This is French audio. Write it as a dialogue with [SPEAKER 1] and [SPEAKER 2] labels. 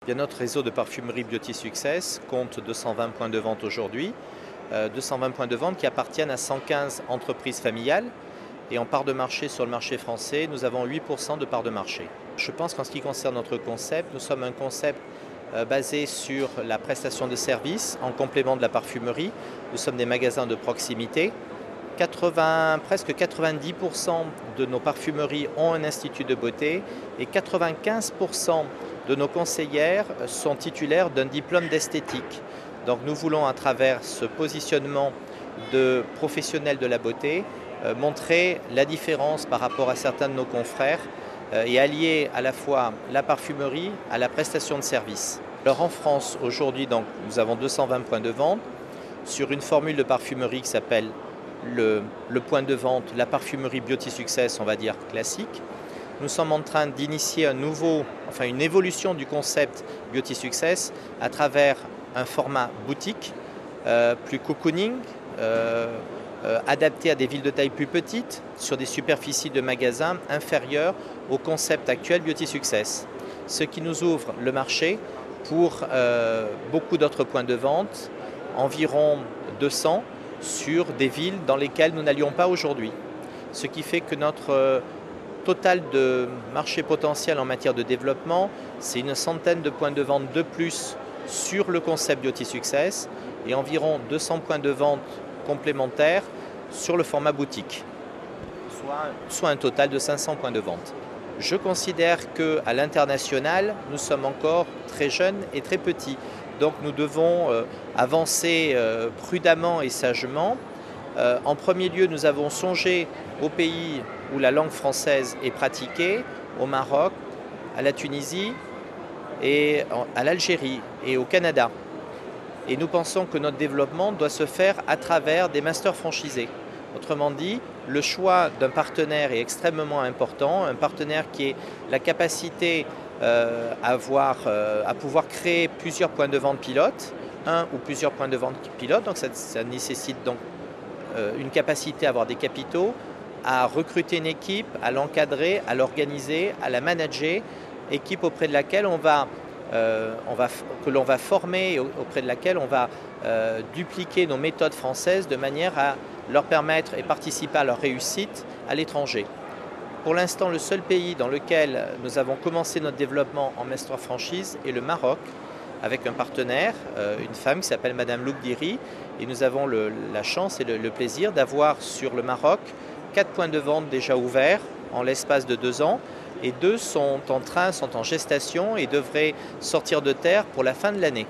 [SPEAKER 1] Bien, notre réseau de parfumerie Beauty Success compte 220 points de vente aujourd'hui, 220 points de vente qui appartiennent à 115 entreprises familiales. Et en part de marché sur le marché français, nous avons 8% de part de marché. Je pense qu'en ce qui concerne notre concept, nous sommes un concept basé sur la prestation de services en complément de la parfumerie. Nous sommes des magasins de proximité. Presque 90% de nos parfumeries ont un institut de beauté et 95% de nos conseillères sont titulaires d'un diplôme d'esthétique. Donc nous voulons, à travers ce positionnement de professionnels de la beauté, montrer la différence par rapport à certains de nos confrères et allier à la fois la parfumerie à la prestation de services. Alors en France, aujourd'hui, nous avons 220 points de vente sur une formule de parfumerie qui s'appelle le point de vente, la parfumerie Beauty Success, on va dire classique. Nous sommes en train d'initier une évolution du concept Beauty Success à travers un format boutique, plus cocooning, adapté à des villes de taille plus petite, sur des superficies de magasins inférieures au concept actuel Beauty Success. Ce qui nous ouvre le marché pour beaucoup d'autres points de vente, environ 200, sur des villes dans lesquelles nous n'allions pas aujourd'hui. Ce qui fait que notre total de marché potentiel en matière de développement, c'est une centaine de points de vente de plus sur le concept Beauty Success et environ 200 points de vente complémentaires sur le format boutique, soit un total de 500 points de vente. Je considère qu'à l'international, nous sommes encore très jeunes et très petits. Donc nous devons avancer prudemment et sagement. En premier lieu, nous avons songé aux pays où la langue française est pratiquée, au Maroc, à la Tunisie, et à l'Algérie et au Canada. Et nous pensons que notre développement doit se faire à travers des masters franchisés. Autrement dit, le choix d'un partenaire est extrêmement important, un partenaire qui ait la capacité à pouvoir créer plusieurs points de vente pilotes, un ou plusieurs points de vente pilotes. Donc ça nécessite donc une capacité à avoir des capitaux, à recruter une équipe, à l'encadrer, à l'organiser, à la manager, équipe auprès de laquelle que l'on va former, auprès de laquelle on va dupliquer nos méthodes françaises de manière à leur permettre et participer à leur réussite à l'étranger. Pour l'instant, le seul pays dans lequel nous avons commencé notre développement en master franchise est le Maroc, avec un partenaire, une femme qui s'appelle Madame Loukdiri, et nous avons la chance et le plaisir d'avoir sur le Maroc 4 points de vente déjà ouverts en l'espace de 2 ans, et 2 sont en gestation et devraient sortir de terre pour la fin de l'année.